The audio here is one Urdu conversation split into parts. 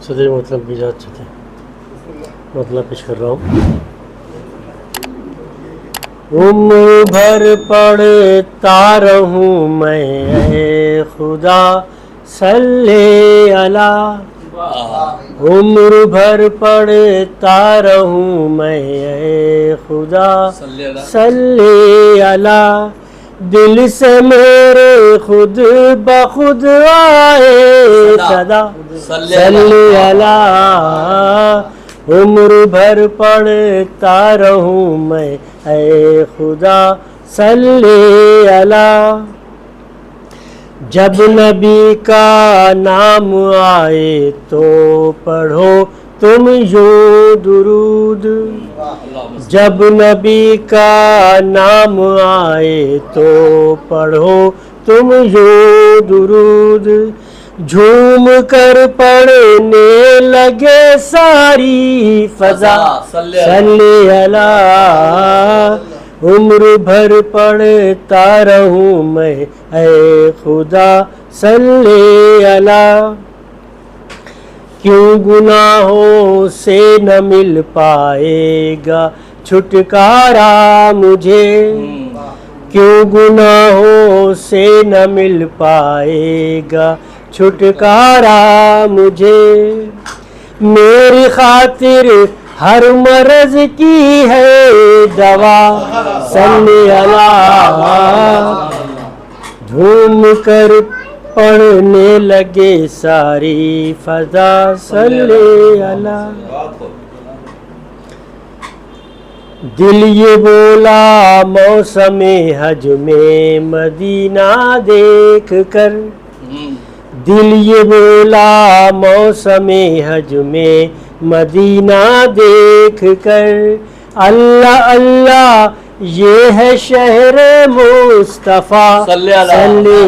صدر مطلب کی اجازت چاہتے ہیں، مطلب پیش کر رہا ہوں۔ عمر بھر پڑھتا رہوں میں اے خدا صلی علی، عمر بھر پڑھتا رہوں میں اے خدا صلی علی، دل سے میرے خود بخود آئے صدا صلی علی، عمر بھر پڑھتا رہوں میں اے خدا صلی علی، جب نبی کا نام آئے تو پڑھو تم یوں درود، جب نبی کا نام آئے تو پڑھو تم یوں درود، جھوم کر پڑھنے لگے ساری فضا صلی علی، عمر بھر پڑھتا رہوں میں اے خدا صلی علی، کیوں گناہوں سے نہ مل پائے گا چھٹکارا مجھے، کیوں گناہوں سے نہ مل پائے گا چھٹکارا مجھے، میری خاطر ہر مرض کی ہے دوا صلی علی، جھوم کر پڑھنے لگے ساری فضا صلی علی، دل یہ بولا موسم حج میں مدینہ دیکھ کر، دل یہ بولا موسم حج میں مدینہ دیکھ کر، اللہ اللہ یہ ہے شہر مصطفیٰ صلی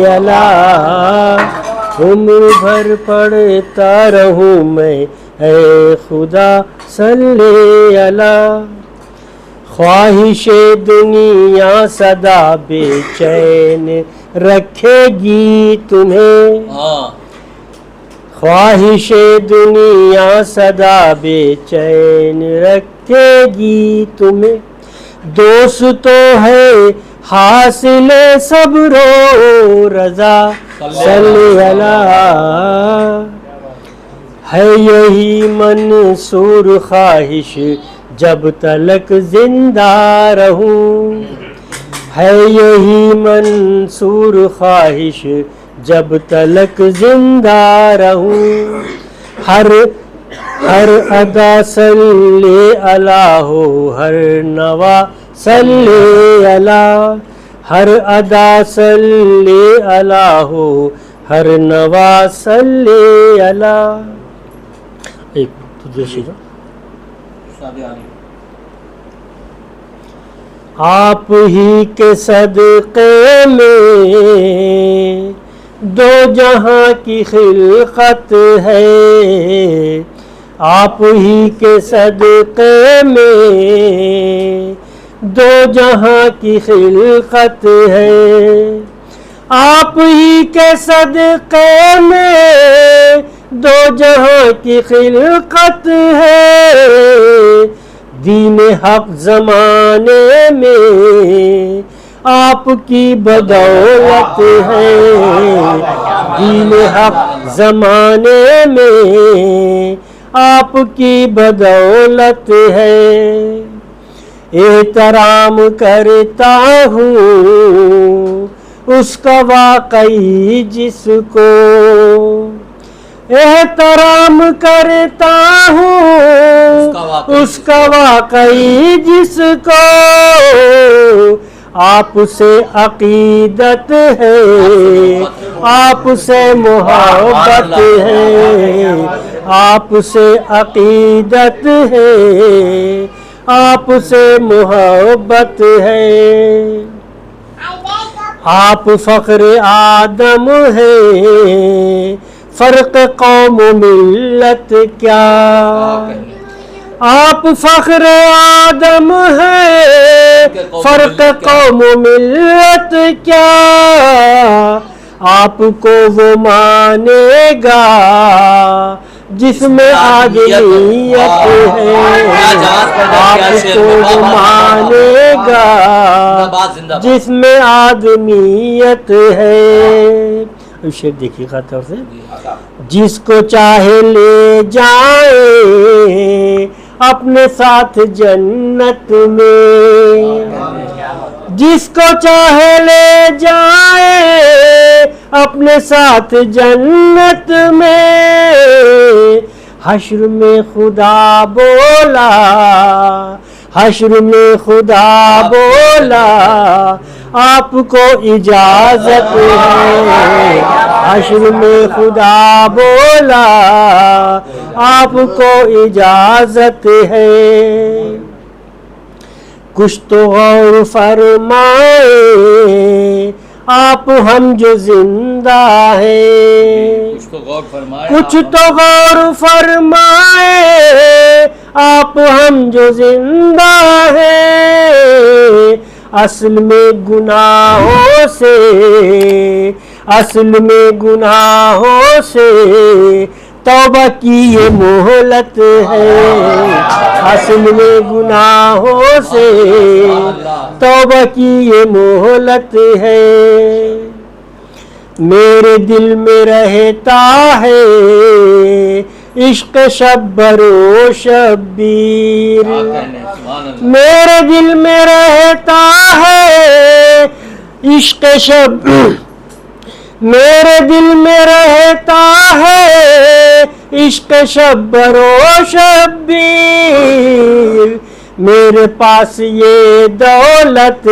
علی، عمر بھر پڑھتا رہوں میں اے خدا صلی علی، خواہش دنیا سدا بے چین رکھے گی تمہیں، خواہش دنیا سدا بے چین رکھے گی تمہیں، دوست تو ہے حاصل صبر و رضا صلی علی، ہے یہی منصور خواہش جب تلک زندہ رہوں، ہے یہی منصور خواہش جب تلک زندہ رہوں، ہر ادا صلی علی ہو، ہر نوا صلی علی، ہر ادا صلی علی ہو، ہر نوا صلی علی۔ ایک دوسری آپ ہی کے صدقے میں دو جہاں کی خلقت ہے، آپ ہی کے صدقے میں دو جہاں کی خلقت ہے، آپ ہی کے صدقے میں دو جہاں کی خلقت ہے، دین حق زمانے میں آپ کی بدولت ہے، دین حق زمانے میں آپ کی بدولت ہے، احترام کرتا ہوں اس کا واقعی جس کو، احترام کرتا ہوں اس کا واقعی جس کو، آپ سے عقیدت ہے آپ سے محبت ہے، آپ سے عقیدت ہے آپ سے محبت ہے، آپ فخر آدم ہے فرق قوم و ملت کیا، آپ فخر آدم ہے فرق قوم و ملت کیا، آپ کو وہ مانے گا جس میں آدمیت ہے آپ کو وہ مانے گا جس میں آدمیت ہے. شعر دیکھیے خاص طور سے. جس کو چاہے لے جائے اپنے ساتھ جنت میں, جس کو چاہے لے جائے اپنے ساتھ جنت میں. حشر میں خدا بولا, حشر میں خدا بولا آپ کو اجازت ہے. حشر میں خدا بولا آپ کو اجازت ہے. کچھ تو غور فرمائے آپ ہم جو زندہ ہیں, کچھ تو غور فرمائے آپ ہم جو زندہ ہیں. اصل میں گناہوں سے, اصل میں گناہوں سے توبہ کی یہ مہلت ہے. اصل میں گناہوں سے توبہ کی یہ مہلت ہے. میرے دل میں رہتا ہے عشق شبر و شبیر, میرے دل میں رہتا ہے عشق شب, میرے دل میں رہتا ہے عشق شبر و شبیر. میرے پاس یہ دولت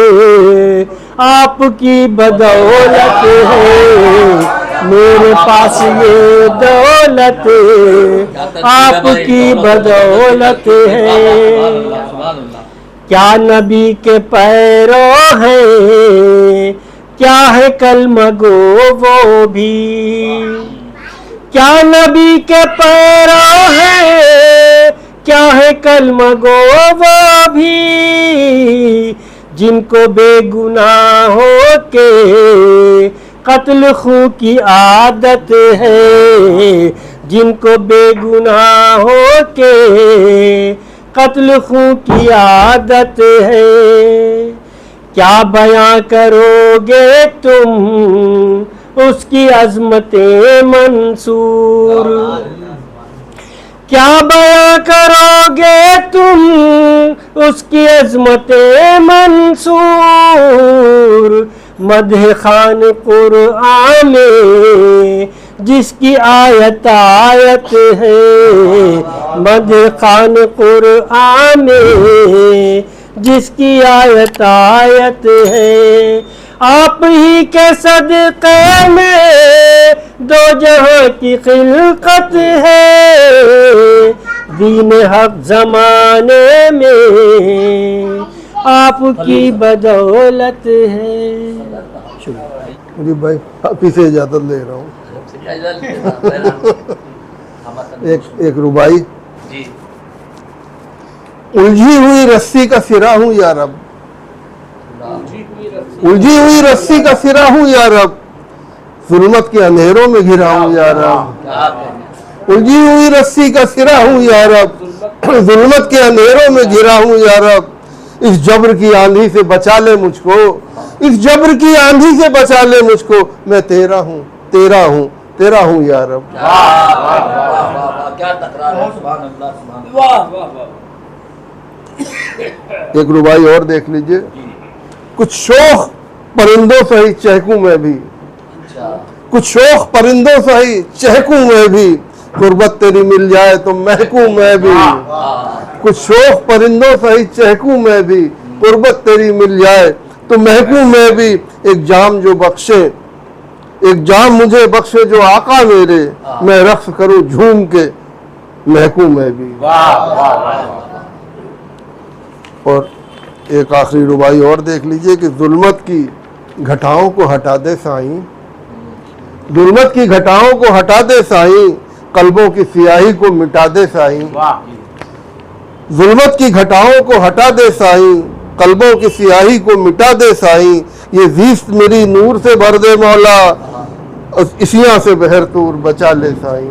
آپ کی بدولت ہے, میرے پاس یہ دولت آپ کی بدولت ہے. کیا نبی کے پیرو ہیں, کیا ہے کلمہ گو وہ بھی, کیا نبی کے پیرو ہیں, کیا ہے کلمہ گو وہ بھی. جن کو بے گناہوں کے قتل خوں کی عادت ہے, جن کو بے گناہوں کے قتل خوں کی عادت ہے. کیا بیاں کرو گے تم اس کی عظمت منصور, کیا بیاں کرو گے تم اس کی عظمت منصور. مدح خوان قرآن میں جس کی آیت آیت ہے, مدح خوان قرآن میں جس کی آیت آیت ہے. آپ ہی کے صدقے میں دو جہاں کی خلقت ہے, دین حق زمانے میں آپ کی بدولت ہے. مجھے بھائی آپ ہی سے اجازت لے رہا ہوں. ایک ربائی. الجھی ہوئی رسی کا سرا ہوں یا رب, الجھی ہوئی رسی کا سرا ہوں یا رب, ظلمت کے اندھیروں میں گھرا ہوں یا رب. الجھی ہوئی رسی کا سرا ہوں یا رب, ظلمت کے اندھیروں میں گھرا ہوں یا رب. اس جبر کی آندھی سے بچا لے مجھ کو, اس جبر کی آندھی سے بچا لے مجھ کو. میں تیرا ہوں, تیرا ہوں, تیرا ہوں یا رب. ایک ربائی اور دیکھ لیجئے. کچھ شوخ پرندوں سہی چہکوں میں بھی, کچھ شوخ پرندوں سہی چہکوں میں بھی, قربت تیری مل جائے تو مہکوں میں بھی. کچھ شوخ پرندوں سہی چہکوں میں بھی, قربت تیری مل جائے تو مہکوں میں بھی. ایک جام جو بخشے, ایک جام مجھے بخشے جو آقا میرے, میں رقص کروں جھوم کے مہکوں میں بھی. اور ایک آخری ربائی اور دیکھ لیجئے کہ ظلمت کی گھٹاؤں کو ہٹا دے سائیں, ظلمت کی گھٹاؤں کو ہٹا دے سائیں, قلبوں کی سیاہی کو مٹا دے سائیں. ظلمت کی گھٹاؤں کو ہٹا دے سائیں, قلبوں کی سیاہی کو مٹا دے سائیں. یہ زیست میری نور سے بھر دے مولا, اسیاں سے بہر تور بچا لے سائیں.